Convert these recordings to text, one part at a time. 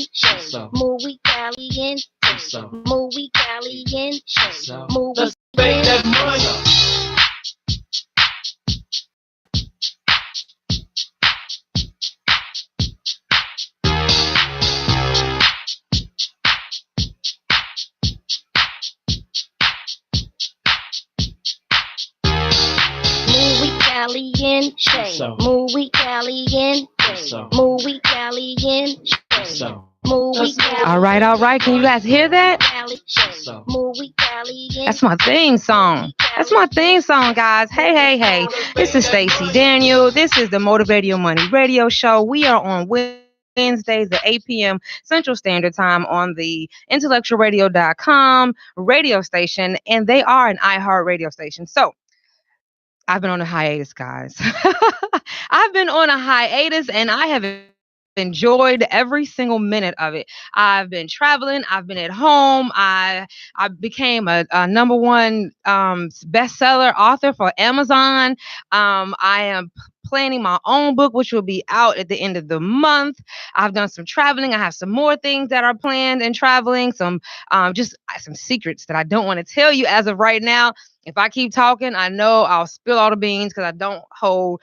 caliente, muy caliente, muy caliente, muy Let's make that caliente. money. Muy caliente, muy caliente, muy caliente, muy caliente. All right. Can you guys hear that? Muy caliente. That's my theme song. That's my theme song, guys. Hey. This is Stacey Daniel. This is the Motivate Your Money radio show. We are on Wednesdays at 8 p.m. Central Standard Time on the intellectualradio.com radio station, and they are an iHeart radio station. So I've been on a hiatus, guys. I've been on a hiatus and I have enjoyed every single minute of it. I've been traveling, I've been at home. I became a number one bestseller author for Amazon. I am planning my own book, which will be out at the end of the month. I've done some traveling. I have some more things that are planned and traveling. Some just some secrets that I don't want to tell you as of right now. If I keep talking, I know I'll spill all the beans because I don't hold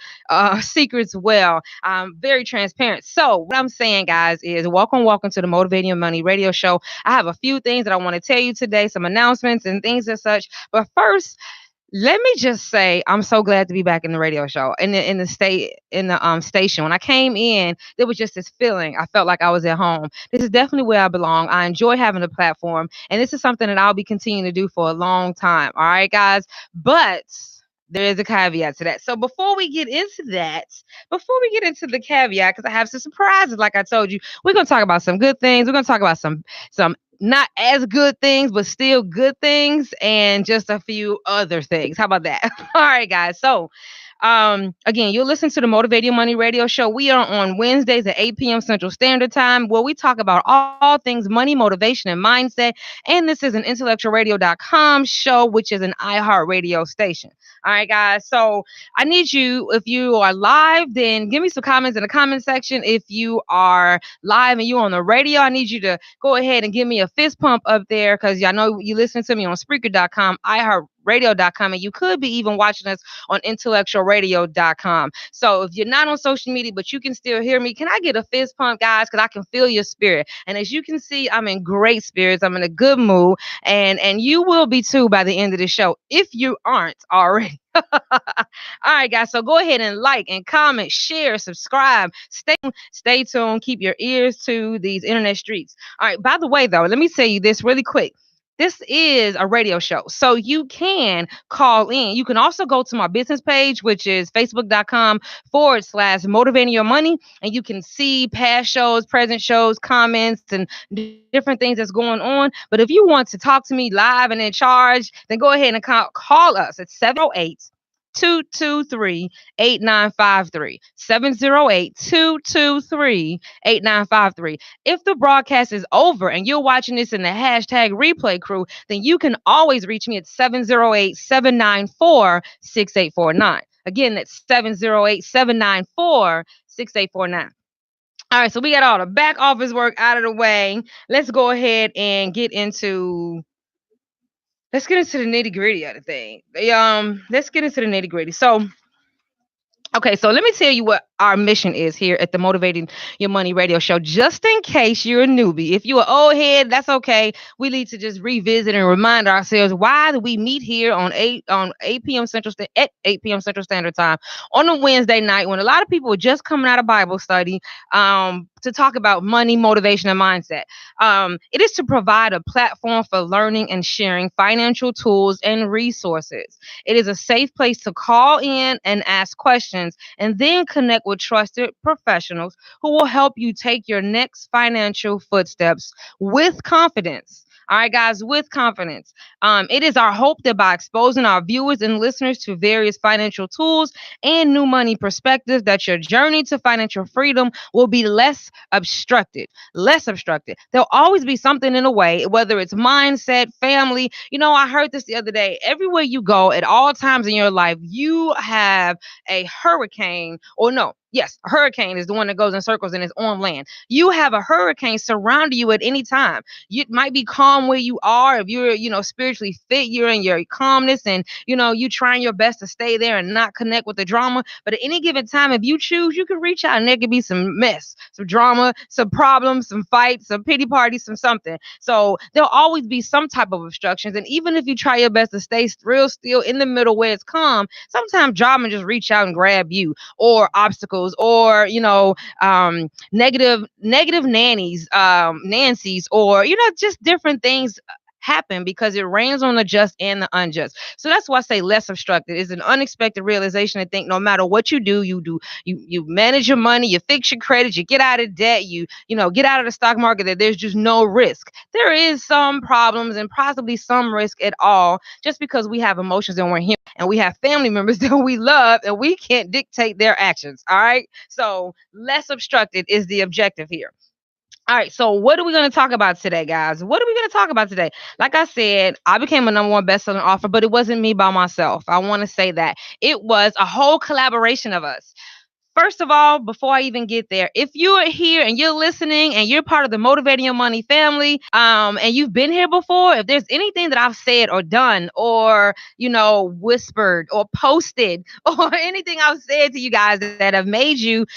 secrets well. I'm very transparent. So what I'm saying, guys, is welcome to the Motivating Your Money radio show. I have a few things that I want to tell you today, some announcements and things as such. But first, let me just say I'm so glad to be back in the radio show in the station. When I came in, there was just this feeling. I felt like I was at home. This is definitely where I belong. I enjoy having a platform, and this is something that I'll be continuing to do for a long time. All right, guys. But there is a caveat to that. So before we get into the caveat, because I have some surprises, like I told you, we're gonna talk about some good things. We're gonna talk about some not as good things, but still good things, and just a few other things. How about that? All right, guys. So again, you'll listen to the Motivate Your Money radio show. We are on Wednesdays at 8 p.m. Central Standard Time, where we talk about all things money, motivation, and mindset. And this is an intellectualradio.com show, which is an iHeart radio station. All right, guys. So I need you, if you are live, then give me some comments in the comment section. If you are live and you're on the radio, I need you to go ahead and give me a fist pump up there, because I know you listen to me on Spreaker.com, iHeartRadio.com, and you could be even watching us on intellectualradio.com. So if you're not on social media, but you can still hear me, can I get a fist pump, guys? Because I can feel your spirit. And as you can see, I'm in great spirits. I'm in a good mood. And you will be too by the end of the show, if you aren't already. All right, guys. So go ahead and like and comment, share, subscribe. Stay tuned. Keep your ears to these internet streets. All right. By the way, though, let me tell you this really quick. This is a radio show, so you can call in. You can also go to my business page, which is facebook.com/motivating your money. And you can see past shows, present shows, comments, and different things that's going on. But if you want to talk to me live and in charge, then go ahead and call us at 708-223-8953. 708-223-8953. If the broadcast is over and you're watching this in the hashtag replay crew, then you can always reach me at 708-794-6849. Again, that's 708-794-6849. All right, so we got all the back office work out of the way. Let's go ahead and get into the nitty gritty of the thing. Let's get into the nitty gritty. So, okay, so let me tell you what our mission is here at the Motivating Your Money radio show, just in case you're a newbie. If you're an old head, that's okay. We need to just revisit and remind ourselves why do we meet here on 8 p.m. at 8 p.m. Central Standard Time on a Wednesday night when a lot of people are just coming out of Bible study to talk about money, motivation, and mindset. It is to provide a platform for learning and sharing financial tools and resources. It is a safe place to call in and ask questions and then connect with trusted professionals who will help you take your next financial footsteps with confidence. All right, guys, with confidence. It is our hope that by exposing our viewers and listeners to various financial tools and new money perspectives, that your journey to financial freedom will be less obstructed. There'll always be something in the way, whether it's mindset, family. I heard this the other day. Everywhere you go at all times in your life, you have a hurricane, or no, Yes, a hurricane is the one that goes in circles and is on land. You have a hurricane surrounding you at any time. You might be calm where you are. If you're, spiritually fit, you're in your calmness and, you trying your best to stay there and not connect with the drama. But at any given time, if you choose, you can reach out and there could be some mess, some drama, some problems, some fights, some pity parties, some something. So there'll always be some type of obstructions. And even if you try your best to stay real still in the middle where it's calm, sometimes drama just reach out and grab you, or obstacles, or negative nannies, Nancy's, or just different things happen because it rains on the just and the unjust. So that's why I say less obstructed is an unexpected realization to think no matter what you manage your money, you fix your credit, you get out of debt, you get out of the stock market, that there's just no risk. There is some problems and possibly some risk at all, just because we have emotions and we're human and we have family members that we love and we can't dictate their actions. All right. So less obstructed is the objective here. All right, so what are we going to talk about today, guys? What are we going to talk about today? Like I said, I became a number one best-selling author, but it wasn't me by myself. I want to say that it was a whole collaboration of us. First of all, before I even get there, if you are here and you're listening and you're part of the Motivating Your Money family, and you've been here before, if there's anything that I've said or done or, whispered or posted or anything I've said to you guys that have made you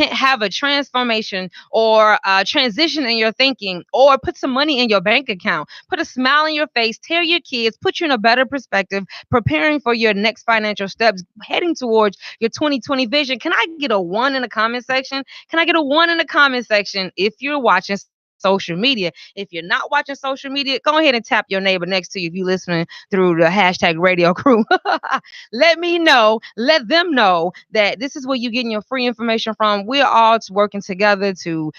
have a transformation or a transition in your thinking, or put some money in your bank account, put a smile on your face, tell your kids, put you in a better perspective, preparing for your next financial steps, heading towards your 2020 vision, can I get a one in the comment section? Can I get a one in the comment section if you're watching social media? If you're not watching social media, go ahead and tap your neighbor next to you if you're listening through the hashtag radio crew. Let them know that this is where you're getting your free information from. We're all working together to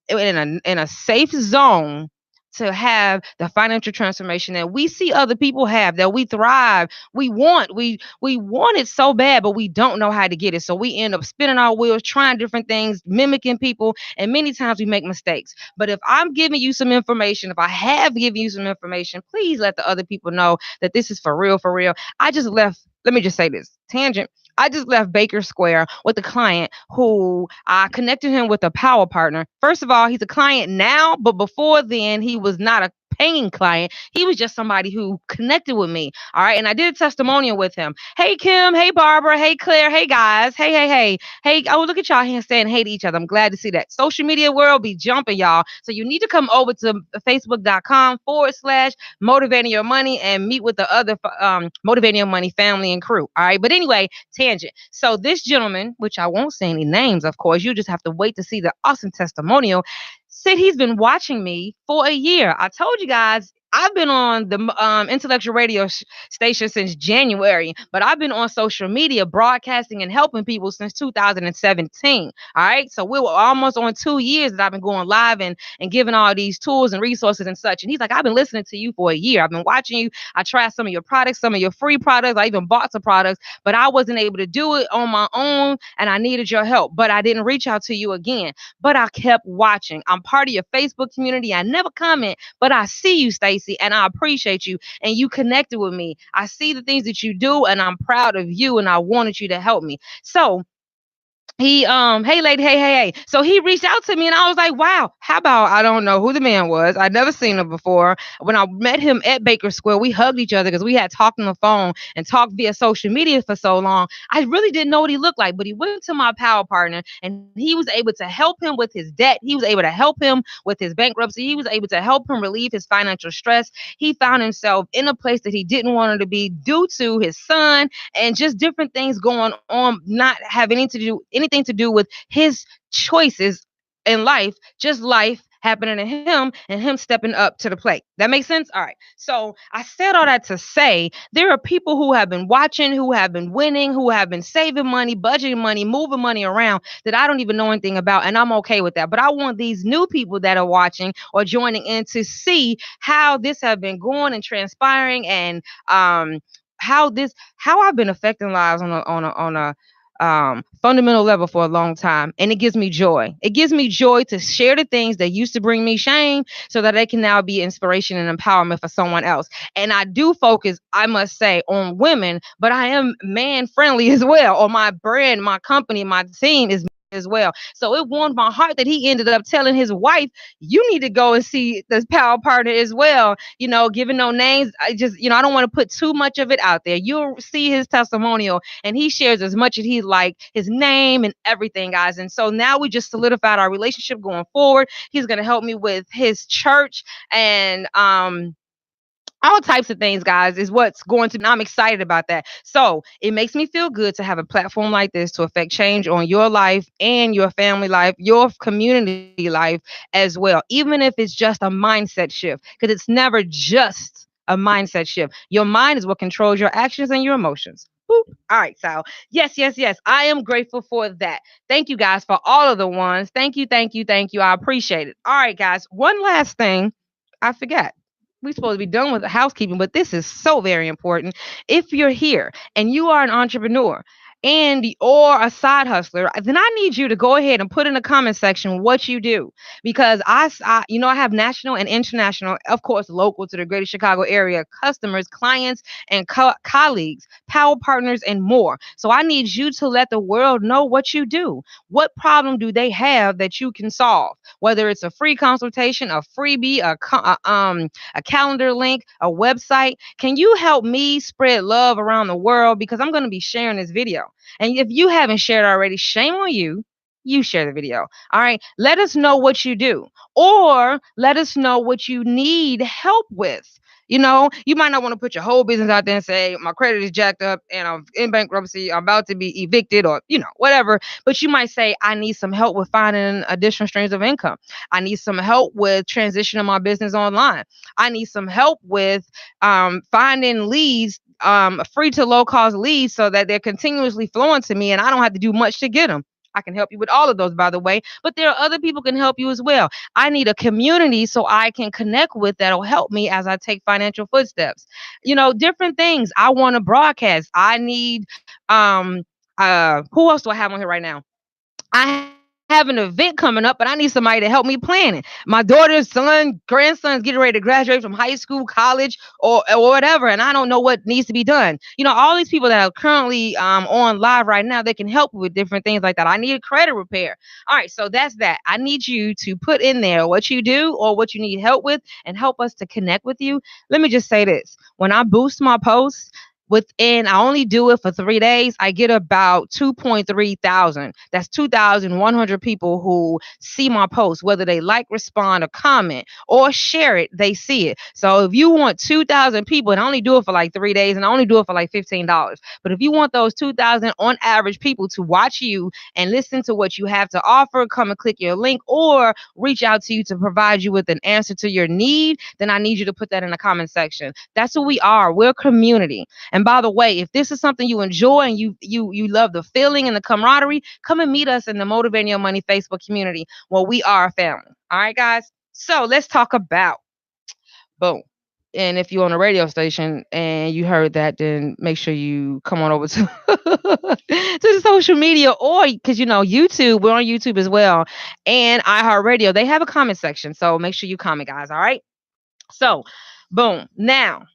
in a safe zone to have the financial transformation that we see other people have, that we thrive, we want it so bad, but we don't know how to get it. So we end up spinning our wheels, trying different things, mimicking people, and many times we make mistakes. But if I'm giving you some information, if I have given you some information, please let the other people know that this is for real, for real. I just left, let me just say this, tangent. I just left Baker Square with a client who I connected him with a power partner. First of all, he's a client now, but before then, he was not a paying client. He was just somebody who connected with me. All right. And I did a testimonial with him. Hey, Kim. Hey, Barbara. Hey, Claire. Hey, guys. Hey, hey, hey. Hey, oh, look at y'all here saying hey to each other. I'm glad to see that. Social media world be jumping, y'all. So you need to come over to facebook.com/motivating your money and meet with the other motivating your money family and crew. All right. But anyway, tangent. So this gentleman, which I won't say any names, of course, you just have to wait to see the awesome testimonial, said he's been watching me for a year. I told you guys I've been on the intellectual radio station since January, but I've been on social media broadcasting and helping people since 2017. All right. So we were almost on 2 years that I've been going live and giving all these tools and resources and such. And he's like, I've been listening to you for a year. I've been watching you. I tried some of your products, some of your free products. I even bought some products, but I wasn't able to do it on my own and I needed your help. But I didn't reach out to you again. But I kept watching. I'm part of your Facebook community. I never comment, but I see you, Stacey, and I appreciate you. And you connected with me. I see the things that you do, and I'm proud of you, and I wanted you to help me. So he hey lady, hey. So he reached out to me and I was like, wow, how about, I don't know who the man was, I'd never seen him before. When I met him at Baker Square, we hugged each other because we had talked on the phone and talked via social media for so long. I really didn't know what he looked like, but he went to my power partner and he was able to help him with his debt. He was able to help him with his bankruptcy. He was able to help him relieve his financial stress. He found himself in a place that he didn't want him to be due to his son and just different things going on, not having anything to do with his choices in life, just life happening to him and him stepping up to the plate. That makes sense? All right. So I said all that to say there are people who have been watching, who have been winning, who have been saving money, budgeting money, moving money around that I don't even know anything about. And I'm okay with that. But I want these new people that are watching or joining in to see how this have been going and transpiring, and how I've been affecting lives on a fundamental level for a long time. And it gives me joy. It gives me joy to share the things that used to bring me shame so that they can now be inspiration and empowerment for someone else. And I do focus, I must say, on women, but I am man friendly as well. Or my brand, my company, my team is as well. So it warmed my heart that he ended up telling his wife, you need to go and see this power partner as well. Giving no names. I just, I don't want to put too much of it out there. You'll see his testimonial, and he shares as much as he like, his name and everything, guys. And so now we just solidified our relationship going forward. He's going to help me with his church and all types of things, guys, is what's going to be. I'm excited about that. So it makes me feel good to have a platform like this to affect change on your life and your family life, your community life as well, even if it's just a mindset shift, because it's never just a mindset shift. Your mind is what controls your actions and your emotions. Boop. All right, so yes, yes, yes. I am grateful for that. Thank you guys for all of the ones. Thank you, thank you, thank you. I appreciate it. All right, guys. One last thing. I forgot. We're supposed to be done with the housekeeping, but this is so very important. If you're here and you are an entrepreneur and or a side hustler, then I need you to go ahead and put in the comment section what you do, because I have national and international, of course, local to the greater Chicago area customers, clients, and colleagues, power partners, and more. So I need you to let the world know what you do. What problem do they have that you can solve? Whether it's a free consultation, a freebie, a calendar link, a website. Can you help me spread love around the world? Because I'm going to be sharing this video. And if you haven't shared already, shame on you. You share the video. All right. Let us know what you do, or let us know what you need help with. You might not want to put your whole business out there and say, my credit is jacked up and I'm in bankruptcy, I'm about to be evicted, or, whatever. But you might say, I need some help with finding additional streams of income. I need some help with transitioning my business online. I need some help with finding leads, free to low cost leads, so that they're continuously flowing to me and I don't have to do much to get them. I can help you with all of those, by the way, but there are other people can help you as well. I need a community so I can connect with that'll help me as I take financial footsteps. Different things. I want to broadcast. I need who else do I have on here right now? I have an event coming up, but I need somebody to help me plan it. My daughter's son, grandson's getting ready to graduate from high school, college, or whatever, and I don't know what needs to be done. All these people that are currently on live right now, they can help with different things like that. I need a credit repair. All right, so that's that. I need you to put in there what you do or what you need help with and help us to connect with you. Let me just say this. When I boost my posts, I only do it for 3 days, I get about 2.3 thousand. That's 2,100 people who see my post, whether they like, respond, or comment, or share it, they see it. So if you want 2,000 people, and I only do it for like 3 days, and I only do it for like $15. But if you want those 2,000 on average people to watch you and listen to what you have to offer, come and click your link, or reach out to you to provide you with an answer to your need, then I need you to put that in the comment section. That's who we are. We're a community. And by the way, if this is something you enjoy and you love the feeling and the camaraderie, come and meet us in the Motivating Your Money Facebook community, where we are a family. All right, guys. So let's talk about boom. And if you're on a radio station and you heard that, then make sure you come on over to to the social media, or because YouTube, we're on YouTube as well, and iHeartRadio. They have a comment section, so make sure you comment, guys. All right. So, boom. Now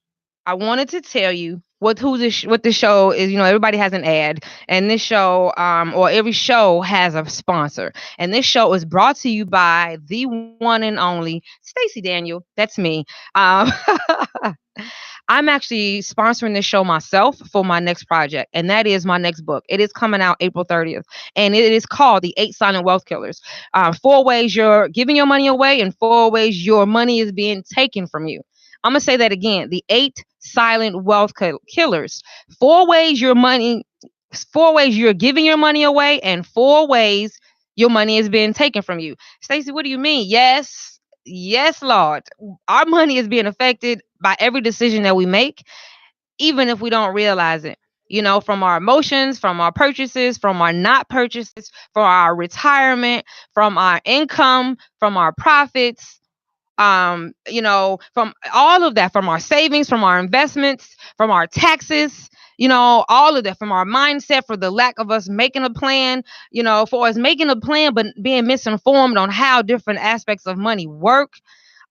I wanted to tell you what this show is. Everybody has an ad, and this show, or every show has a sponsor. And this show is brought to you by the one and only Stacey Daniel. That's me. Um, I'm actually sponsoring this show myself for my next project, and that is my next book. It is coming out April 30th, and it is called The 8 Silent Wealth Killers. 4 ways you're giving your money away, and 4 ways your money is being taken from you. I'm going to say that again. The 8 Silent Wealth Killers. 4 ways your money, 4 ways you're giving your money away, and 4 ways your money is being taken from you. Stacey, what do you mean? Yes. Yes, Lord. Our money is being affected by every decision that we make, even if we don't realize it. From our emotions, from our purchases, from our not purchases, from our retirement, from our income, from our profits, from all of that, from our savings, from our investments, from our taxes, all of that, from our mindset, for the lack of us making a plan, for us making a plan, but being misinformed on how different aspects of money work.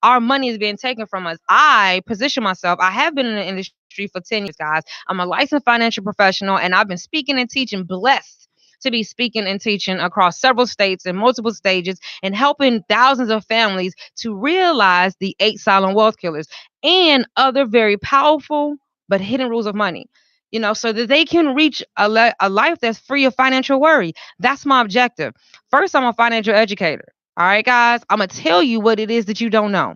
Our money is being taken from us. I position myself. I have been in the industry for 10 years, guys. I'm a licensed financial professional, and I've been speaking and teaching blessed to be speaking and teaching across several states and multiple stages and helping thousands of families to realize the 8 silent wealth killers and other very powerful but hidden rules of money. So that they can reach a life that's free of financial worry. That's my objective. First, I'm a financial educator. All right, guys, I'm going to tell you what it is that you don't know,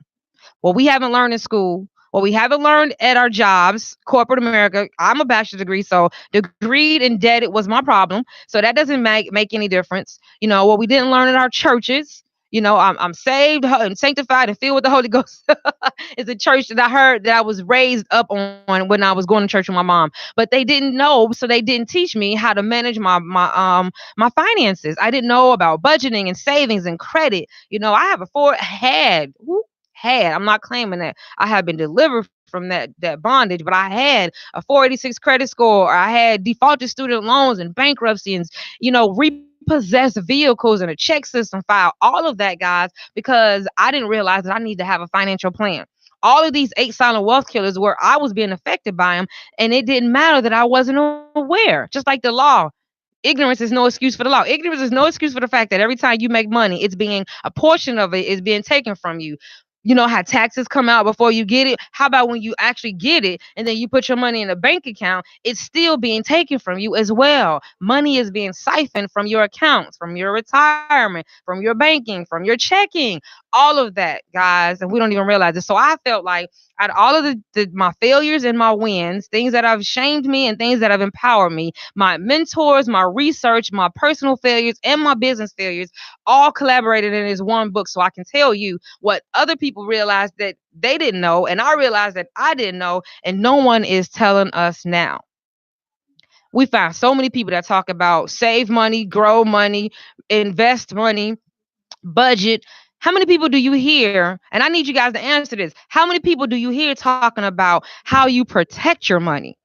what we haven't learned in school, what we haven't learned at our jobs, corporate America. I'm a bachelor's degree, so degreed and dead, it was my problem. So that doesn't make any difference. What we didn't learn in our churches. I'm saved and sanctified and filled with the Holy Ghost. It's a church that I heard that I was raised up on when I was going to church with my mom. But they didn't know, so they didn't teach me how to manage my finances. I didn't know about budgeting and savings and credit. I have a four had. Had. I'm not claiming that I have been delivered from that bondage, but I had a 486 credit score, or I had defaulted student loans and bankruptcy and repossessed vehicles and a check system file, all of that, guys, because I didn't realize that I need to have a financial plan. All of these 8 silent wealth killers where I was being affected by them, and it didn't matter that I wasn't aware. Just like the law, ignorance is no excuse for the law. Ignorance is no excuse for the fact that every time you make money, a portion of it is being taken from you. You know how taxes come out before you get it? How about when you actually get it and then you put your money in a bank account, it's still being taken from you as well. Money is being siphoned from your accounts, from your retirement, from your banking, from your checking, all of that, guys. And we don't even realize it. So I felt like out of all of my failures and my wins, things that have shamed me and things that have empowered me, my mentors, my research, my personal failures, and my business failures all collaborated in this one book. So I can tell you what other people realized that they didn't know, and I realized that I didn't know, and no one is telling us now. We find so many people that talk about save money, grow money, invest money, budget. How many people do you hear? And I need you guys to answer this. How many people do you hear talking about how you protect your money?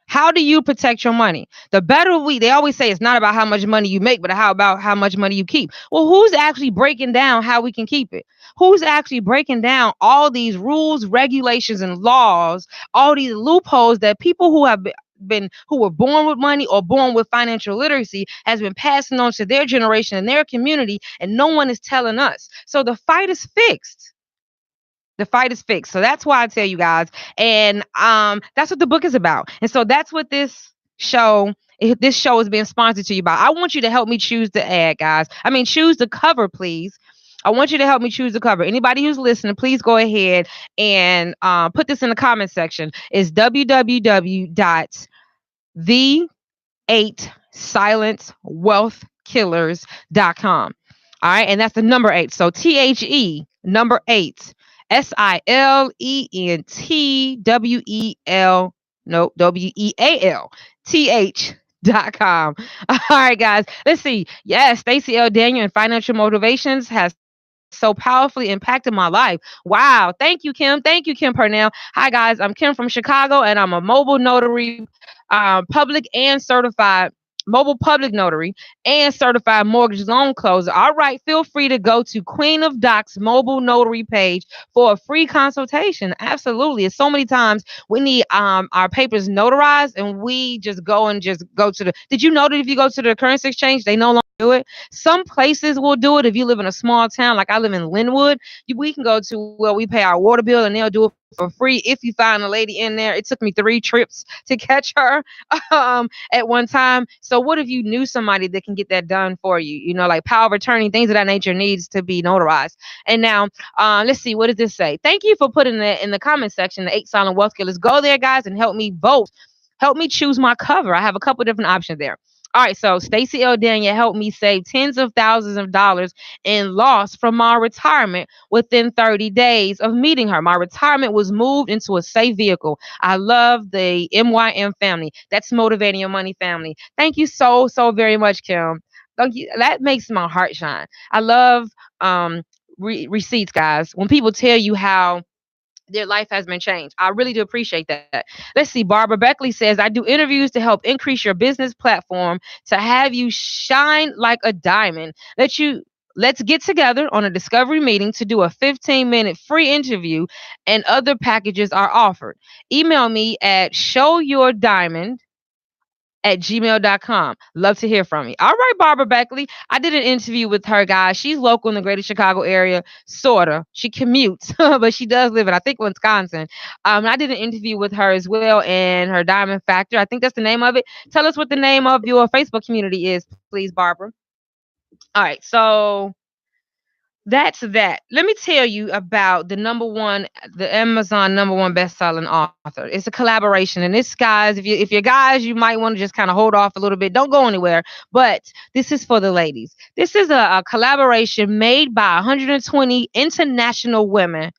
How do you protect your money? They always say it's not about how much money you make, but about how much money you keep. Well, who's actually breaking down how we can keep it? Who's actually breaking down all these rules, regulations, and laws, all these loopholes that people who have who were born with money or born with financial literacy has been passing on to their generation and their community, and no one is telling us. So the fight is fixed. The fight is fixed. So that's why I tell you guys. And that's what the book is about. And so that's what this show is being sponsored to you by. I want you to help me choose the ad, guys. Choose the cover, please. I want you to help me choose the cover. Anybody who's listening, please go ahead and put this in the comment section. It's www.the8silentwealthkillers.com. All right. And that's the number 8. So THE number 8. SILENTWEL. No, WEALTH.com. All right, guys. Let's see. Yes, Stacey L. Daniel and Financial Motivations has so powerfully impacted my life. Wow. Thank you, Kim. Thank you, Kim Purnell. Hi, guys. I'm Kim from Chicago, and I'm a mobile notary, public and certified mobile public notary and certified mortgage loan closer. All right, feel free to go to Queen of Doc's mobile notary page for a free consultation. Absolutely. It's so many times we need our papers notarized, and we just go to the. Did you know that if you go to the currency exchange, they no longer do it? Some places will do it if you live in a small town, like I live in Linwood. We can go to where we pay our water bill, and they'll do it for free if you find a lady in there. It took me 3 trips to catch her at one time. So what if you knew somebody that can get that done for you? Like power of attorney, things of that nature needs to be notarized. And now, let's see, what does this say? Thank you for putting that in the comment section, the 8 silent wealth killers. Go there, guys, and help me vote. Help me choose my cover. I have a couple different options there. All right, so Stacey L. Daniel helped me save tens of thousands of dollars in loss from my retirement within 30 days of meeting her. My retirement was moved into a safe vehicle. I love the MYM family. That's Motivating Your Money family. Thank you so, so very much, Kim. Thank you. That makes my heart shine. I love receipts, guys. When people tell you how their life has been changed. I really do appreciate that. Let's see. Barbara Beckley says, I do interviews to help increase your business platform to have you shine like a diamond. Let's get together on a discovery meeting to do a 15-minute free interview, and other packages are offered. Email me at showyourdiamond at gmail.com. Love to hear from you. All right, Barbara Beckley. I did an interview with her, guys. She's local in the greater Chicago area, sorta. She commutes, but she does live in, I think, Wisconsin. I did an interview with her as well in her Diamond Factor. I think that's the name of it. Tell us what the name of your Facebook community is, please, Barbara. All right, so that's that. Let me tell you about the Amazon number one best-selling author. It's a collaboration, and this, guys, if you're guys, you might want to just kind of hold off a little bit. Don't go anywhere. But this is for the ladies. This is a collaboration made by 120 international women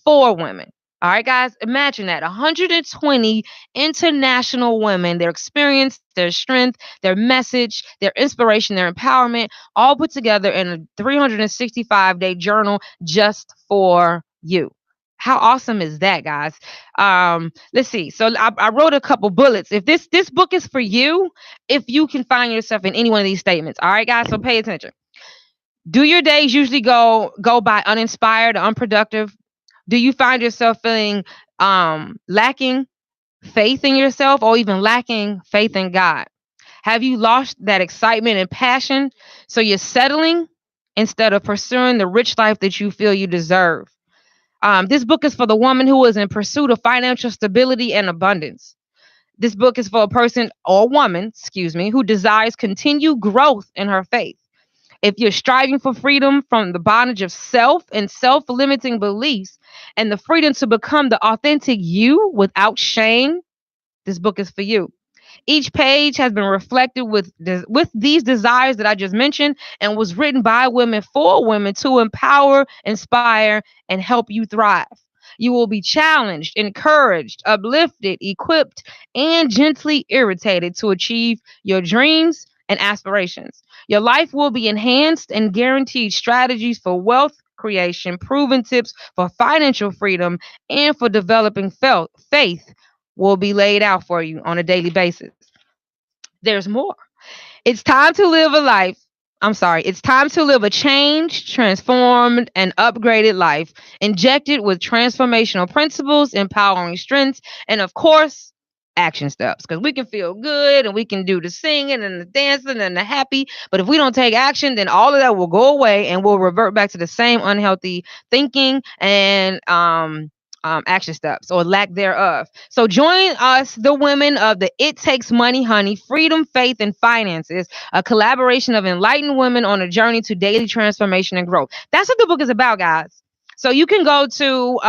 for women. All right, guys, imagine that 120 international women, their experience, their strength, their message, their inspiration, their empowerment, all put together in a 365-day journal just for you. How awesome is that, guys? Let's see. So I wrote a couple bullets. If this book is for you, if you can find yourself in any one of these statements, all right, guys. So pay attention. Do your days usually go by uninspired or unproductive? Do you find yourself feeling lacking faith in yourself or even lacking faith in God? Have you lost that excitement and passion so you're settling instead of pursuing the rich life that you feel you deserve? This book is for the woman who is in pursuit of financial stability and abundance. This book is for a person or woman, excuse me, who desires continued growth in her faith. If you're striving for freedom from the bondage of self and self limiting beliefs and the freedom to become the authentic you without shame, this book is for you. Each page has been reflected with these desires that I just mentioned and was written by women for women to empower, inspire, and help you thrive. You will be challenged, encouraged, uplifted, equipped, and gently irritated to achieve your dreams and aspirations. Your life will be enhanced and guaranteed strategies for wealth creation, proven tips for financial freedom, and for developing faith will be laid out for you on a daily basis. There's more. It's time to live a life. I'm sorry. It's time to live a changed, transformed, and upgraded life, injected with transformational principles, empowering strengths, and of course, action steps. Because we can feel good and we can do the singing and the dancing and the happy. But if we don't take action, then all of that will go away and we'll revert back to the same unhealthy thinking and action steps or lack thereof. So join us, the women of the It Takes Money, Honey, Freedom, Faith, and Finances, a collaboration of enlightened women on a journey to daily transformation and growth. That's what the book is about, guys. So you can go to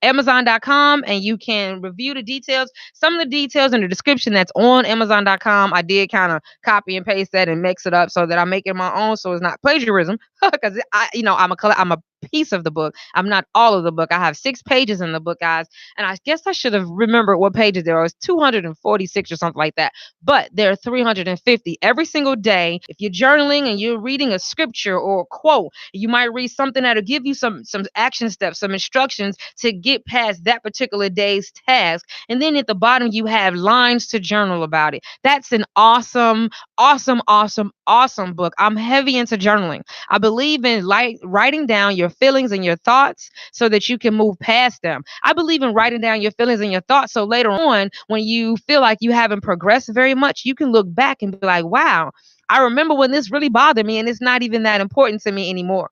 Amazon.com and you can review the details. Some of the details in the description that's on Amazon.com, I did kind of copy and paste that and mix it up so that I make it my own, so it's not plagiarism. Because I'm a piece of the book. I'm not all of the book. I have 6 pages in the book, guys. And I guess I should have remembered what pages there are. It's 246 or something like that. But there are 350 every single day. If you're journaling and you're reading a scripture or a quote, you might read something that'll give you some action steps, some instructions to get past that particular day's task. And then at the bottom, you have lines to journal about it. That's an awesome, awesome, awesome, awesome book. I'm heavy into journaling. I believe in writing down your feelings and your thoughts so that you can move past them. I believe in writing down your feelings and your thoughts so later on, when you feel like you haven't progressed very much, you can look back and be like, wow, I remember when this really bothered me and it's not even that important to me anymore.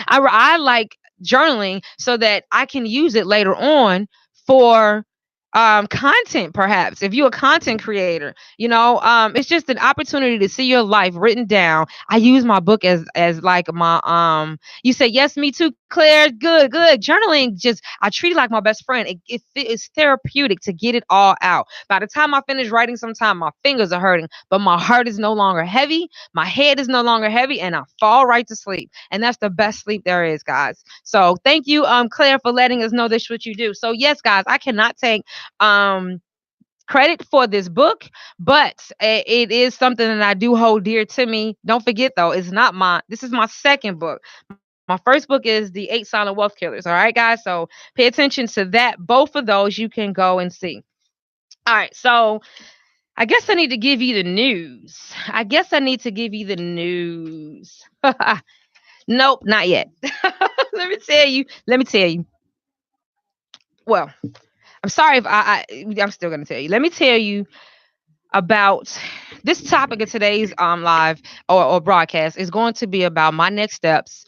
I like journaling so that I can use it later on for content, perhaps if you're a content creator. It's just an opportunity to see your life written down. I use my book as like my you say yes, me too, Claire. Good journaling. Just I treat it like my best friend. It's therapeutic to get it all out. By the time I finish writing, sometimes my fingers are hurting, but my heart is no longer heavy, my head is no longer heavy, and I fall right to sleep. And that's the best sleep there is, guys. So thank you, Claire, for letting us know this what you do. So yes, guys, I cannot take um credit for this book, but it is something that I do hold dear to me. Don't forget though, it's not this is my second book. My first book is The 8 Silent Wealth Killers. All right, guys, so pay attention to that. Both of those you can go and see. All right, so I guess I need to give you the news. Nope, not yet. Let me tell you. Well, I'm sorry if I'm still going to tell you. Let me tell you about this topic of today's live or broadcast is going to be about my next steps,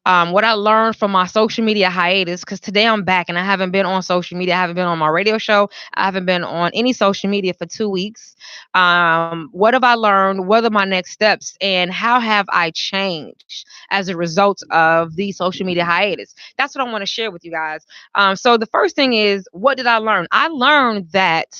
what I learned from my social media hiatus. Because today I'm back and I haven't been on social media. I haven't been on my radio show. I haven't been on any social media for 2 weeks. What have I learned? What are my next steps? And how have I changed as a result of the social media hiatus? That's what I want to share with you guys. So the first thing is, what did I learn? I learned that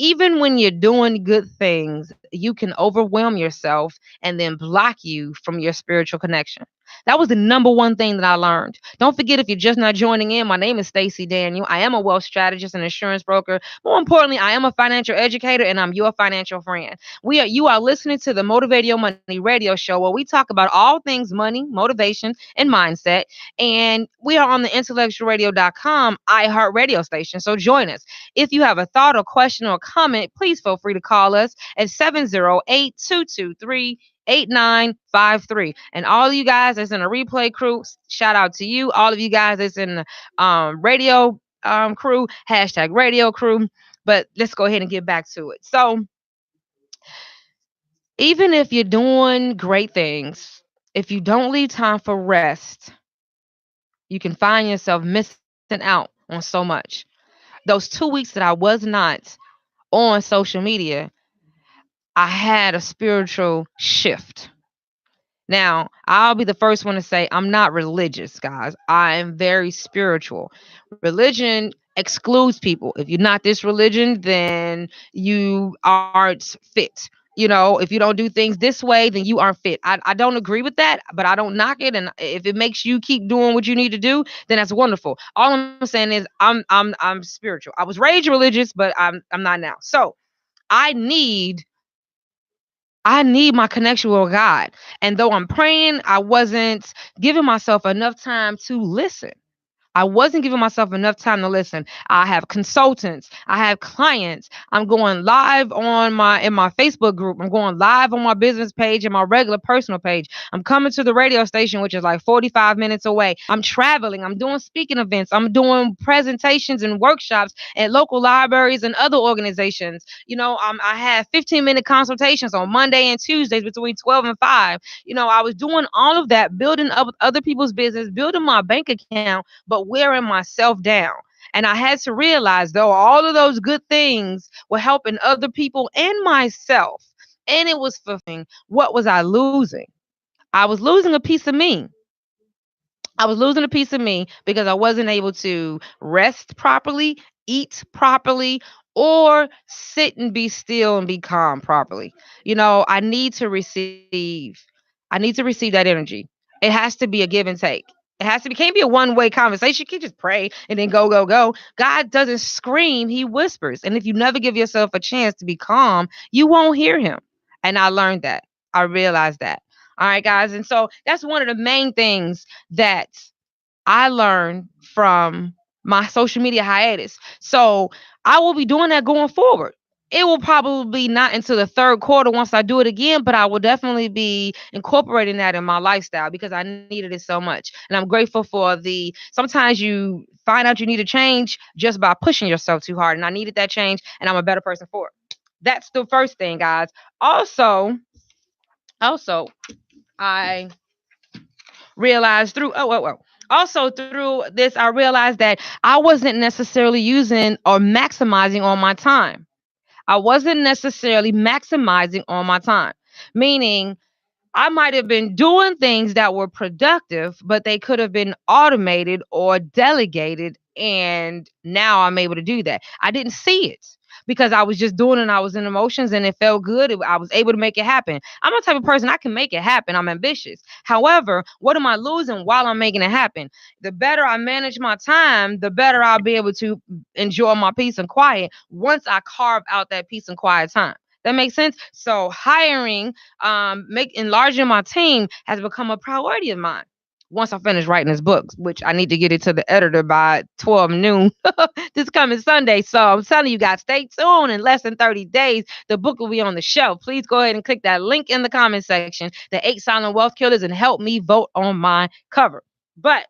even when you're doing good things, you can overwhelm yourself and then block you from your spiritual connection. That was the number one thing that I learned. Don't forget, if you're just not joining in, my name is Stacey Daniel. I am a wealth strategist and insurance broker. More importantly, I am a financial educator and I'm your financial friend. You are listening to the Motivate Your Money radio show, where we talk about all things money, motivation, and mindset. And we are on the intellectualradio.com iHeart radio station. So join us. If you have a thought or question or comment, please feel free to call us at 708-223-8953. And all of you guys that's in the replay crew, shout out to you. All of you guys that's in the radio crew, hashtag radio crew. But let's go ahead and get back to it. So even if you're doing great things, if you don't leave time for rest, you can find yourself missing out on so much. Those 2 weeks that I was not on social media, I had a spiritual shift. Now, I'll be the first one to say I'm not religious, guys. I am very spiritual. Religion excludes people. If you're not this religion, then you aren't fit. If you don't do things this way, then you aren't fit. I don't agree with that, but I don't knock it. And if it makes you keep doing what you need to do, then that's wonderful. All I'm saying is I'm spiritual. I was raised religious, but I'm not now. So I need I need my connection with God. And though I'm praying, I wasn't giving myself enough time to listen. I wasn't giving myself enough time to listen. I have consultants, I have clients. I'm going live on my Facebook group. I'm going live on my business page and my regular personal page. I'm coming to the radio station, which is like 45 minutes away. I'm traveling. I'm doing speaking events. I'm doing presentations and workshops at local libraries and other organizations. I have 15-minute consultations on Monday and Tuesdays between 12 and 5. I was doing all of that, building up other people's business, building my bank account, but wearing myself down. And I had to realize, though, all of those good things were helping other people and myself, and it was fulfilling. What was I losing? I was losing a piece of me. I was losing a piece of me because I wasn't able to rest properly, eat properly, or sit and be still and be calm properly. I need to receive. I need to receive that energy. It has to be a give and take. It has to be, can't be a one-way conversation. You can't just pray and then go, go, go. God doesn't scream, he whispers. And if you never give yourself a chance to be calm, you won't hear him. And I learned that. I realized that. All right, guys. And so that's one of the main things that I learned from my social media hiatus. So I will be doing that going forward. It will probably be not until the third quarter once I do it again, but I will definitely be incorporating that in my lifestyle because I needed it so much. And I'm grateful for sometimes you find out you need to change just by pushing yourself too hard. And I needed that change and I'm a better person for it. That's the first thing, guys. Also, I realized also through this, I realized that I wasn't necessarily using or maximizing on my time. I wasn't necessarily maximizing on my time, meaning I might have been doing things that were productive, but they could have been automated or delegated. And now I'm able to do that. I didn't see it because I was just doing it and I was in emotions and it felt good. I was able to make it happen. I'm the type of person I can make it happen. I'm ambitious. However, what am I losing while I'm making it happen? The better I manage my time, the better I'll be able to enjoy my peace and quiet once I carve out that peace and quiet time. That makes sense. So hiring, enlarging my team has become a priority of mine. Once I finish writing this book, which I need to get it to the editor by 12 noon this coming Sunday. So I'm telling you guys, stay tuned. In less than 30 days, the book will be on the shelf. Please go ahead and click that link in the comment section, the 8 Silent Wealth Killers, and help me vote on my cover. But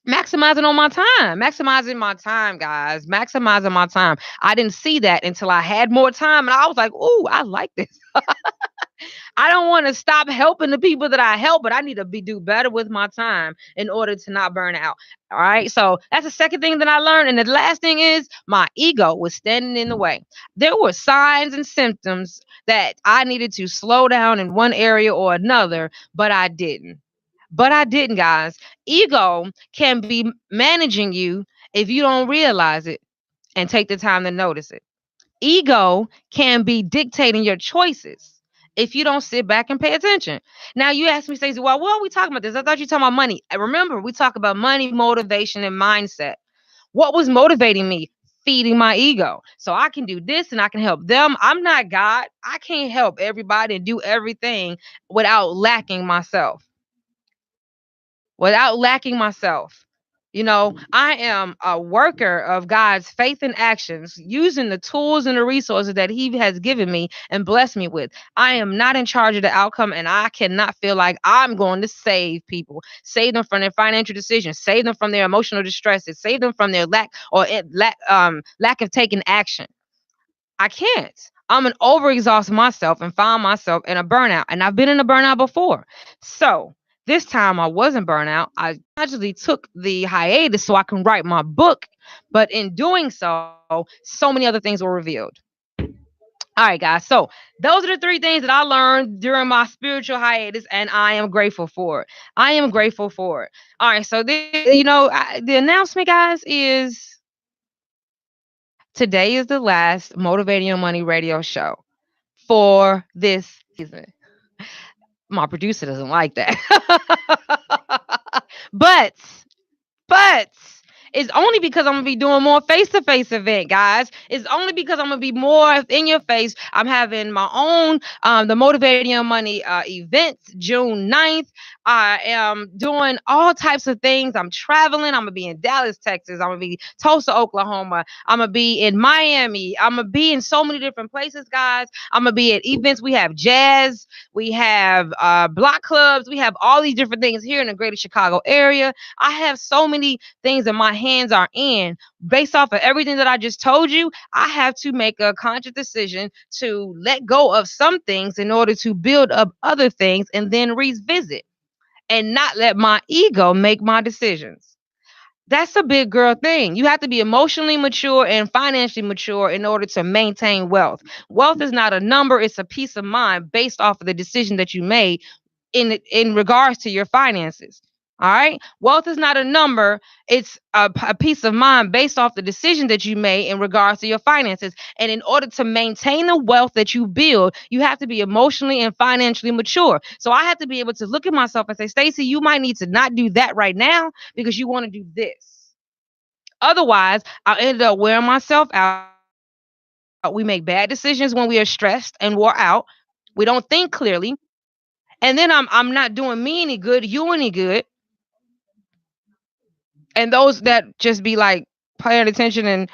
Maximizing on my time, maximizing my time, guys, maximizing my time. I didn't see that until I had more time, and I was like, "Ooh, I like this." I don't want to stop helping the people that I help, but I need to do better with my time in order to not burn out. All right. So that's the second thing that I learned. And the last thing is my ego was standing in the way. There were signs and symptoms that I needed to slow down in one area or another, but I didn't. But I didn't, guys. Ego can be managing you if you don't realize it and take the time to notice it. Ego can be dictating your choices if you don't sit back and pay attention. Now you ask me, Stacey, well, what are we talking about this? I thought you were talking about money. Remember, we talk about money, motivation, and mindset. What was motivating me? Feeding my ego. So I can do this and I can help them. I'm not God. I can't help everybody and do everything without lacking myself. Without lacking myself. You know, I am a worker of God's faith and actions, using the tools and the resources that He has given me and blessed me with. I am not in charge of the outcome, and I cannot feel like I'm going to save people, save them from their financial decisions, save them from their emotional distresses, save them from their lack of taking action. I can't. I'm an overexhaust myself and found myself in a burnout. And I've been in a burnout before. So this time I wasn't burnout. I actually took the hiatus so I can write my book. But in doing so, so many other things were revealed. All right, guys. So those are the three things that I learned during my spiritual hiatus, and I am grateful for it. I am grateful for it. All right. So, the announcement, guys, is today is the last Motivating Your Money radio show for this season. My producer doesn't like that. but but it's only because I'm gonna be doing more face-to-face event, guys. It's only because I'm gonna be more in your face. I'm having my own the Motivating Your Money event June 9th. I am doing all types of things. I'm traveling. I'm gonna be in Dallas, Texas. I'm gonna be Tulsa, Oklahoma. I'm gonna be in Miami. I'm gonna be in so many different places, guys. I'm gonna be at events. We have jazz, we have block clubs, we have all these different things here in the greater Chicago area. I have so many things that my hands are in. Based off of everything that I just told you, I have to make a conscious decision to let go of some things in order to build up other things and then revisit and not let my ego make my decisions. That's a big girl thing. You have to be emotionally mature and financially mature in order to maintain wealth. Wealth is not a number, it's a peace of mind based off of the decision that you made in regards to your finances. All right. Wealth is not a number. It's a peace of mind based off the decision that you made in regards to your finances. And in order to maintain the wealth that you build, you have to be emotionally and financially mature. So I have to be able to look at myself and say, Stacey, you might need to not do that right now because you want to do this. Otherwise, I'll end up wearing myself out. We make bad decisions when we are stressed and wore out. We don't think clearly. And then I'm not doing me any good, you any good, and those that just be like paying attention and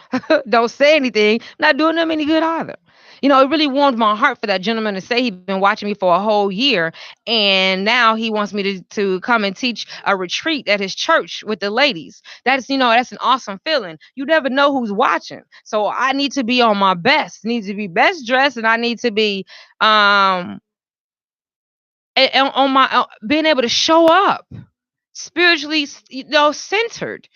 don't say anything, not doing them any good either. You know, it really warmed my heart for that gentleman to say he'd been watching me for a whole year, and now he wants me to come and teach a retreat at his church with the ladies. That's an awesome feeling. You never know who's watching, so I need to be on my best. Need to be best dressed, and I need to be um on my being able to show up spiritually, centered.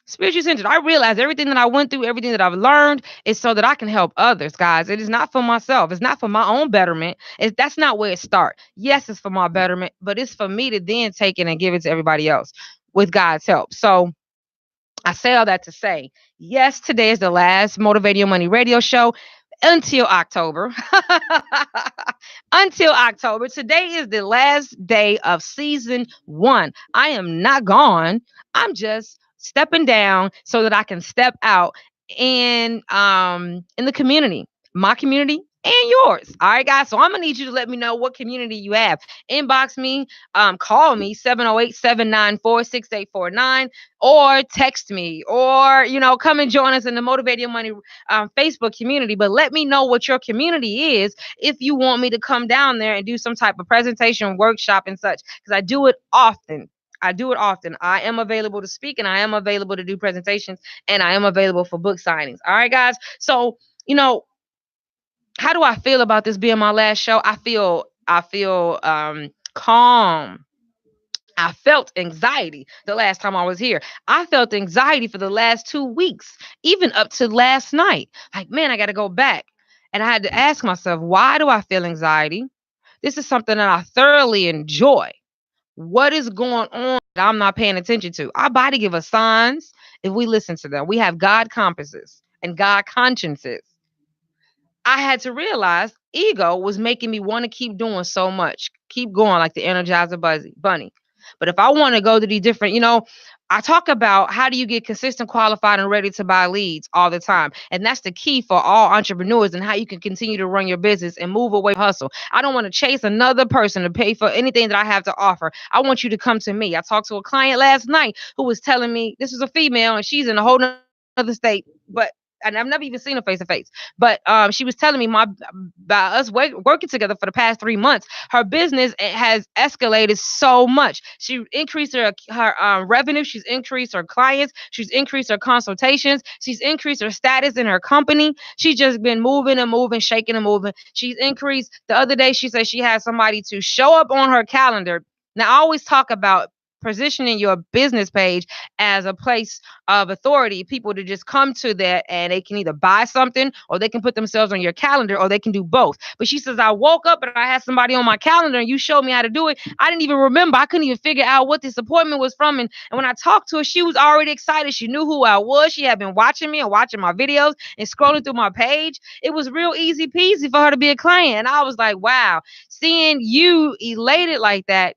Spiritually centered. I realize everything that I went through, everything that I've learned is so that I can help others, guys. It is not for myself. It's not for my own betterment. That's not where it starts. Yes, it's for my betterment, but it's for me to then take it and give it to everybody else with God's help. So I say all that to say, yes, today is the last Motivating Your Money radio show until October. Until October. Today is the last day of season 1. I am not gone. I'm just stepping down so that I can step out in the community, my community and yours. All right, guys. So I'm gonna need you to let me know what community you have. Inbox me, call me 708-794-6849, or text me, or come and join us in the Motivate Your Money Facebook community. But let me know what your community is if you want me to come down there and do some type of presentation, workshop, and such, because I do it often. I do it often. I am available to speak and I am available to do presentations and I am available for book signings. All right, guys. So, you know, how do I feel about this being my last show? I feel calm. I felt anxiety the last time I was here. I felt anxiety for the last 2 weeks, even up to last night. Like, man, I got to go back. And I had to ask myself, why do I feel anxiety? This is something that I thoroughly enjoy. What is going on that I'm not paying attention to? Our body give us signs if we listen to them. We have God compasses and God consciences. I had to realize ego was making me want to keep doing so much, keep going like the Energizer Bunny. But if I want to go to these different, I talk about how do you get consistent, qualified, and ready to buy leads all the time. And that's the key for all entrepreneurs and how you can continue to run your business and move away from hustle. I don't want to chase another person to pay for anything that I have to offer. I want you to come to me. I talked to a client last night who was telling me this is a female and she's in a whole other state, but and I've never even seen her face to face. But she was telling me by us working together for the past 3 months, her business has escalated so much. She increased her revenue. She's increased her clients. She's increased her consultations. She's increased her status in her company. She's just been moving and moving, shaking and moving. She's increased. The other day, she said she had somebody to show up on her calendar. Now, I always talk about positioning your business page as a place of authority, people to just come to that and they can either buy something or they can put themselves on your calendar or they can do both. But she says, I woke up and I had somebody on my calendar and you showed me how to do it. I didn't even remember. I couldn't even figure out what this appointment was from. And when I talked to her, she was already excited. She knew who I was. She had been watching me and watching my videos and scrolling through my page. It was real easy peasy for her to be a client. And I was like, wow, seeing you elated like that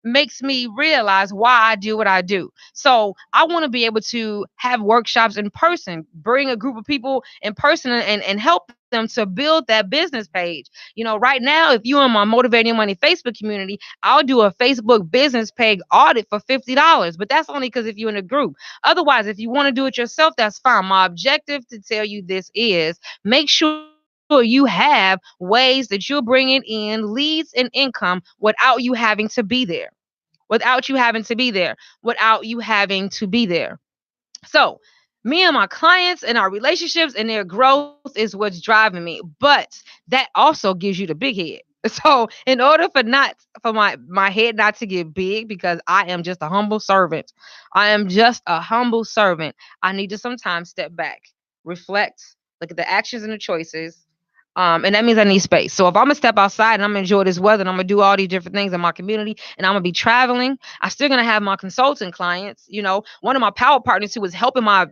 makes me realize why I do what I do. So I want to be able to have workshops in person, bring a group of people in person and help them to build that business page. Right now, if you're in my Motivating Money Facebook community, I'll do a Facebook business page audit for $50. But that's only because if you're in a group. Otherwise, if you want to do it yourself, that's fine. My objective to tell you this is make sure you have ways that you're bringing in leads and income without you having to be there without you having to be there, without you having to be there. So, me and my clients and our relationships and their growth is what's driving me. But that also gives you the big head. So, in order for my head not to get big, because I am just a humble servant, I am just a humble servant. I need to sometimes step back, reflect, look at the actions and the choices, and that means I need space. So if I'm gonna step outside and I'm gonna enjoy this weather and I'm gonna do all these different things in my community and I'm gonna be traveling, I'm still gonna have my consulting clients. One of my power partners who was helping my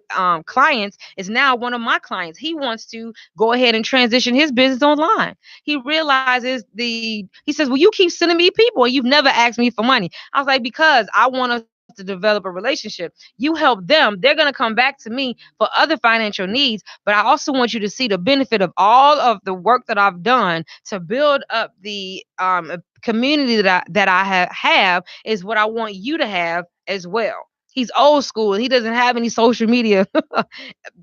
clients is now one of my clients. He wants to go ahead and transition his business online. He realizes he says, well, you keep sending me people and you've never asked me for money. I was like, because I want us to develop a relationship. You help them, they're going to come back to me for other financial needs. But I also want you to see the benefit of all of the work that I've done to build up the community that I have is what I want you to have as well. He's old school. He doesn't have any social media.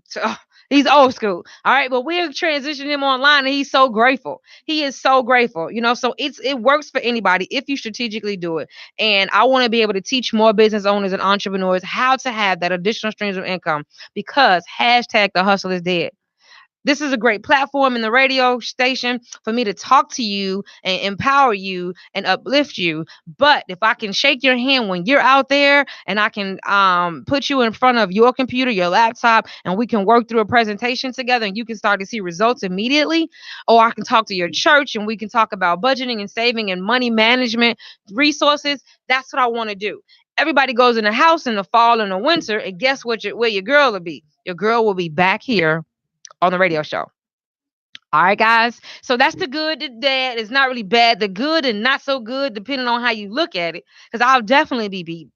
So, he's old school. All right. But we're transitioning him online and he's so grateful. He is so grateful. So it works for anybody if you strategically do it. And I want to be able to teach more business owners and entrepreneurs how to have that additional streams of income because hashtag the hustle is dead. This is a great platform in the radio station for me to talk to you and empower you and uplift you. But if I can shake your hand when you're out there and I can put you in front of your computer, your laptop, and we can work through a presentation together and you can start to see results immediately, or I can talk to your church and we can talk about budgeting and saving and money management resources, that's what I want to do. Everybody goes in the house in the fall and the winter, and guess where your girl will be? Your girl will be back here on the radio show. All right, guys. So that's the good, the bad. It's not really bad. The good and not so good, depending on how you look at it. Because I'll definitely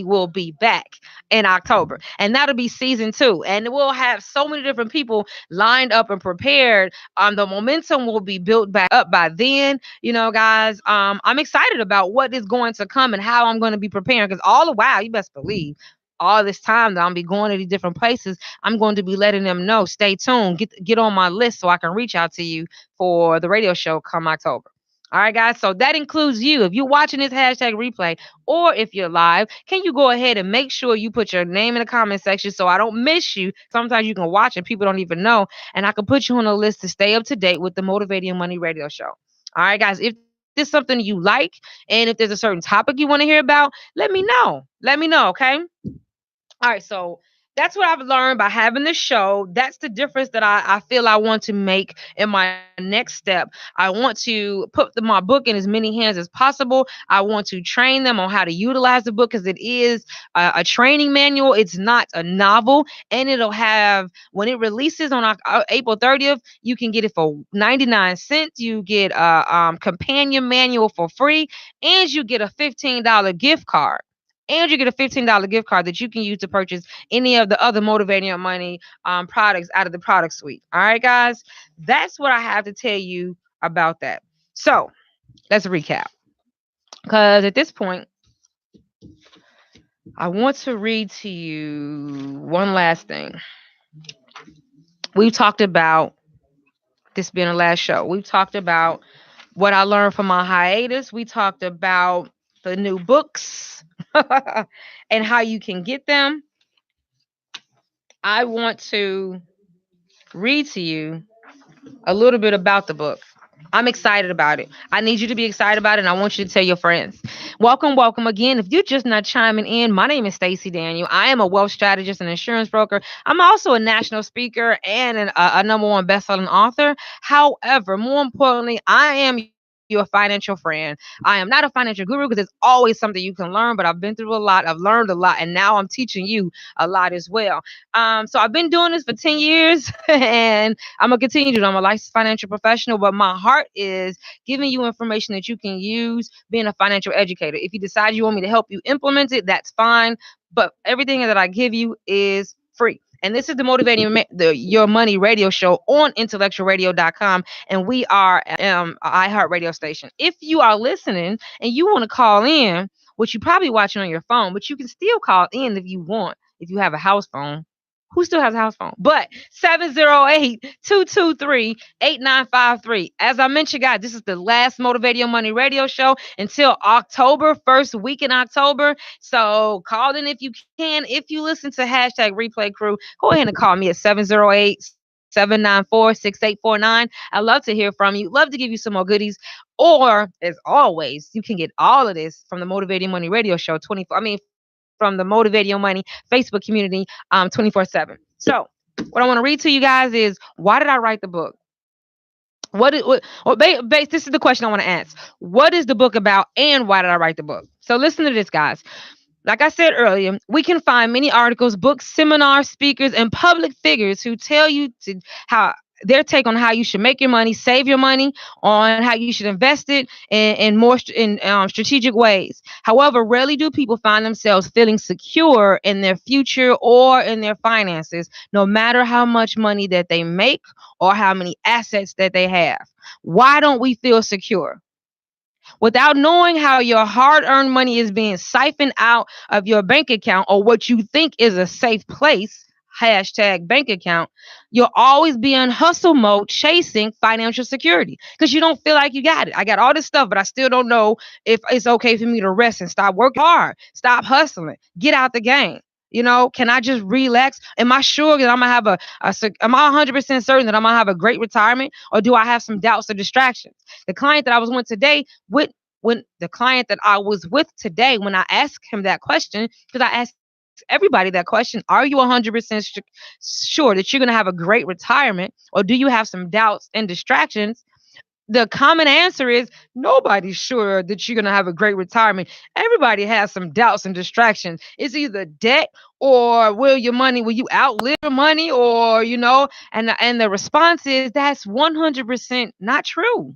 will be back in October, and that'll be season 2. And we'll have so many different people lined up and prepared. The momentum will be built back up by then. Guys. I'm excited about what is going to come and how I'm going to be preparing. Because all the while, you best believe, all this time that I'll be going to these different places, I'm going to be letting them know, stay tuned, get on my list so I can reach out to you for the radio show come October. All right, guys. So that includes you. If you're watching this hashtag replay or if you're live, can you go ahead and make sure you put your name in the comment section so I don't miss you? Sometimes you can watch and people don't even know. And I can put you on a list to stay up to date with the Motivating Money radio show. All right, guys. If this is something you like and if there's a certain topic you want to hear about, let me know. Let me know, okay? All right, so that's what I've learned by having this show. That's the difference that I feel I want to make in my next step. I want to put my book in as many hands as possible. I want to train them on how to utilize the book because it is a training manual. It's not a novel, and it'll have when it releases on April 30th, you can get it for 99 cents. You get a companion manual for free, and you get a $15 gift card and you get a $15 gift card that you can use to purchase any of the other Motivating Your Money products out of the product suite. All right, guys, that's what I have to tell you about that. So let's recap. Because at this point, I want to read to you one last thing. We've talked about this being the last show. We've talked about what I learned from my hiatus. We talked about the new books and how you can get them. I want to read to you a little bit about the book. I'm excited about it. I need you to be excited about it, and I want you to tell your friends. Welcome, welcome again. If you're just not chiming in, my name is Stacey Daniel. I am a wealth strategist and insurance broker. I'm also a national speaker and a number one best-selling author. However, more importantly, I am your financial friend. I am not a financial guru because there's always something you can learn, but I've been through a lot. I've learned a lot, and now I'm teaching you a lot as well. So I've been doing this for 10 years, and I'm gonna continue to do it. I'm a licensed financial professional, but my heart is giving you information that you can use being a financial educator. If you decide you want me to help you implement it, that's fine. But everything that I give you is free. And this is the Your Money radio show on intellectualradio.com. And we are iHeart radio station. If you are listening and you want to call in, which you probably watching on your phone, but you can still call in if you want, if you have a house phone. Who still has a house phone? But 708-223-8953. As I mentioned, guys, this is the last Motivate Your Money radio show until October, first week in October. So call in if you can. If you listen to hashtag replay crew, go ahead and call me at 708-794-6849. I love to hear from you. Love to give you some more goodies. Or, as always, you can get all of this from the Motivating Money radio show 24. From the Motivating Your Money Facebook community 24/7. So, what I want to read to you guys is, why did I write the book? This is the question I want to ask. What is the book about and why did I write the book? So listen to this, guys. Like I said earlier, we can find many articles, books, seminars, speakers, and public figures who tell you how their take on how you should make your money, save your money, on how you should invest it in more strategic ways. However, rarely do people find themselves feeling secure in their future or in their finances, no matter how much money that they make or how many assets that they have. Why don't we feel secure? Without knowing how your hard earned money is being siphoned out of your bank account or what you think is a safe place, hashtag bank account, you'll always be in hustle mode chasing financial security because you don't feel like you got it. I got all this stuff, but I still don't know if it's okay for me to rest and stop working hard, stop hustling, get out the game. Can I just relax? Am I sure that I'm gonna have am I 100% certain that I'm gonna have a great retirement, or do I have some doubts or distractions? The client that I was with today, when the client that I was with today, when I asked him that question, because I asked everybody that question, are you 100% sure that you're gonna have a great retirement, or do you have some doubts and distractions? The common answer is nobody's sure that you're going to have a great retirement. Everybody has some doubts and distractions. It's either debt or will you outlive your money, or, and the response is that's 100% not true.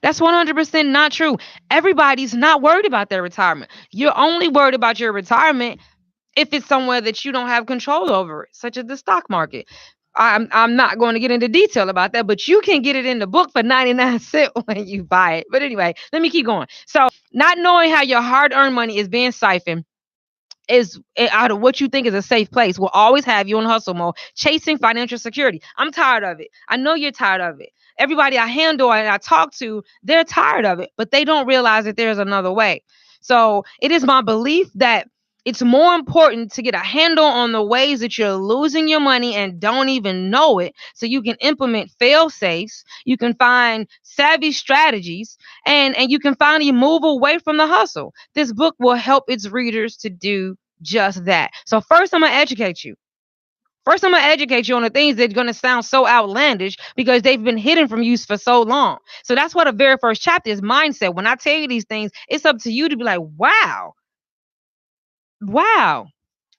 That's 100% not true. Everybody's not worried about their retirement. You're only worried about your retirement if it's somewhere that you don't have control over, such as the stock market. I'm not going to get into detail about that, but you can get it in the book for 99 cents when you buy it. But anyway, let me keep going. So, not knowing how your hard-earned money is being siphoned is out of what you think is a safe place will always have you in hustle mode, chasing financial security. I'm tired of it. I know you're tired of it. Everybody I handle and I talk to, they're tired of it, but they don't realize that there's another way. So it is my belief that it's more important to get a handle on the ways that you're losing your money and don't even know it, so you can implement fail safes, you can find savvy strategies, and you can finally move away from the hustle. This book will help its readers to do just that. So first I'm going to educate you. First, I'm going to educate you on the things that are going to sound so outlandish because they've been hidden from you for so long. So that's what the very first chapter is, mindset. When I tell you these things, it's up to you to be like, wow, wow,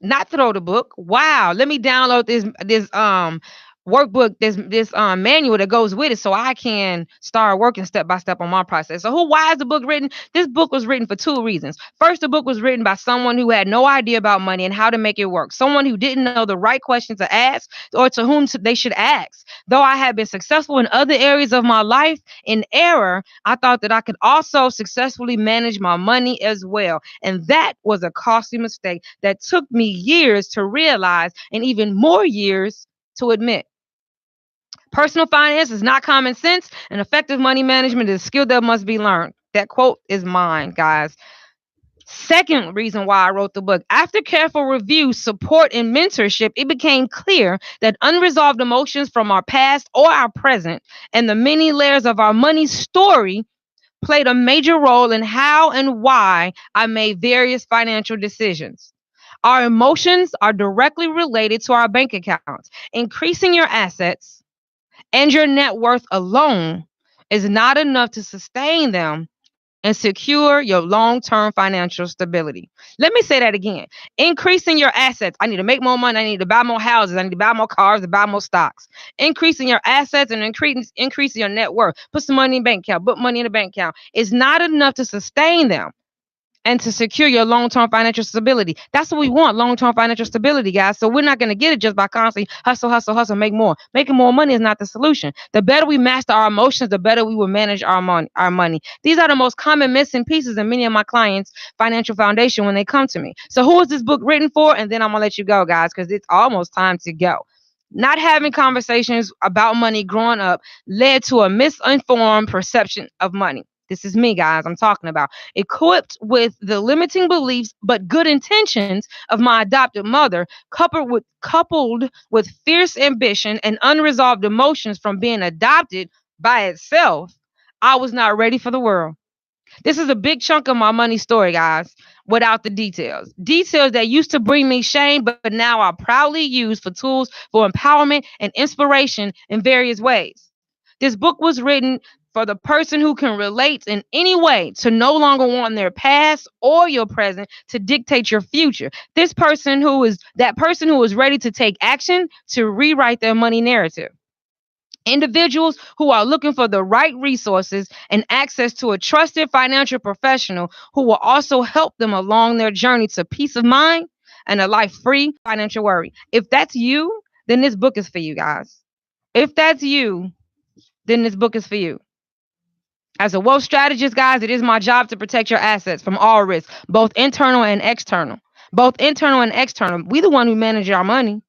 not throw the book. Wow, let me download this workbook, this manual that goes with it, so I can start working step by step on my process. So why is the book written? This book was written for two reasons. First, the book was written by someone who had no idea about money and how to make it work. Someone who didn't know the right questions to ask or to whom they should ask. Though I had been successful in other areas of my life in error, I thought that I could also successfully manage my money as well. And that was a costly mistake that took me years to realize and even more years to admit. Personal finance is not common sense, and effective money management is a skill that must be learned. That quote is mine, guys. Second reason why I wrote the book. After careful review, support, and mentorship, it became clear that unresolved emotions from our past or our present and the many layers of our money story played a major role in how and why I made various financial decisions. Our emotions are directly related to our bank accounts. Increasing your assets and your net worth alone is not enough to sustain them and secure your long term financial stability. Let me say that again. Increasing your assets. I need to make more money. I need to buy more houses. I need to buy more cars, to buy more stocks. Increasing your assets and increasing your net worth. Put some money in the bank account. Put money in the bank account. Is not enough to sustain them and to secure your long-term financial stability. That's what we want, long-term financial stability, guys. So we're not going to get it just by constantly hustle, hustle, hustle, make more. Making more money is not the solution. The better we master our emotions, the better we will manage our money. These are the most common missing pieces in many of my clients' financial foundation when they come to me. So who is this book written for? And then I'm going to let you go, guys, because it's almost time to go. Not having conversations about money growing up led to a misinformed perception of money. This is me, guys, I'm talking about. Equipped with the limiting beliefs but good intentions of my adopted mother, coupled with fierce ambition and unresolved emotions from being adopted by itself, I was not ready for the world. This is a big chunk of my money story, guys, without the details. Details that used to bring me shame, but now I proudly use for tools for empowerment and inspiration in various ways. This book was written for the person who can relate in any way to no longer want their past or your present to dictate your future. That person who is ready to take action to rewrite their money narrative. Individuals who are looking for the right resources and access to a trusted financial professional who will also help them along their journey to peace of mind and a life free financial worry. If that's you, then this book is for you, guys. If that's you, then this book is for you. As a wealth strategist, guys, it is my job to protect your assets from all risks, both internal and external. Both internal and external. We the one who manage our money.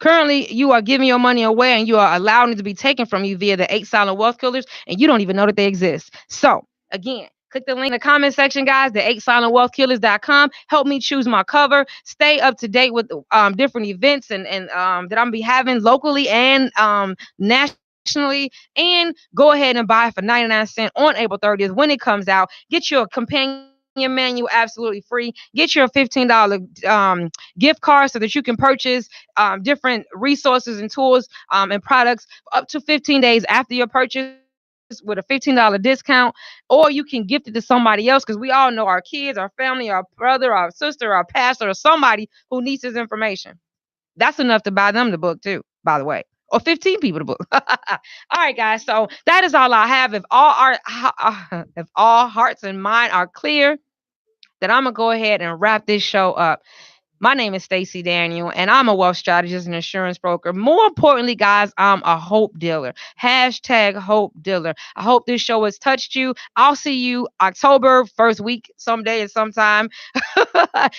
Currently, you are giving your money away and you are allowing it to be taken from you via the eight silent wealth killers, and you don't even know that they exist. So, again, click the link in the comment section, guys, the 8silentwealthkillers.com. Help me choose my cover. Stay up to date with different events and that I'm be having locally and nationally. And go ahead and buy it for 99 cents on April 30th when it comes out. Get your companion manual absolutely free. Get your $15 gift card so that you can purchase different resources and tools and products up to 15 days after your purchase with a $15 discount, or you can gift it to somebody else because we all know our kids, our family, our brother, our sister, our pastor, or somebody who needs this information. That's enough to buy them the book too, by the way. Or 15 people the book. All right, guys. So that is all I have. If all hearts and mind are clear, then I'm gonna go ahead and wrap this show up. My name is Stacey Daniel, and I'm a wealth strategist and insurance broker. More importantly, guys, I'm a hope dealer. Hashtag hope dealer. I hope this show has touched you. I'll see you October first week, someday and sometime.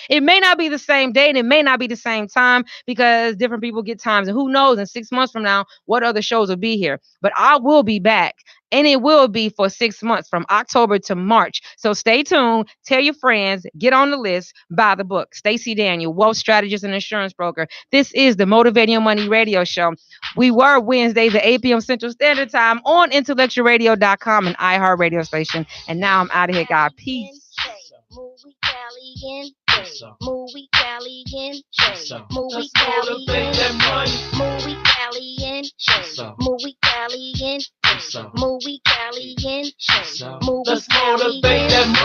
It may not be the same day and it may not be the same time because different people get times. And who knows in 6 months from now what other shows will be here. But I will be back. And it will be for 6 months from October to March. So stay tuned. Tell your friends. Get on the list. Buy the book. Stacey Daniel, wealth strategist and insurance broker. This is the Motivating Your Money radio show. We were Wednesdays at 8 p.m. Central Standard Time on intellectualradio.com and iHeart Radio Station. And now I'm out of here, God. Peace. Movie Caliente, movie Caliente, movie Caliente, movie Caliente, movie Caliente, movie Caliente, movie Caliente.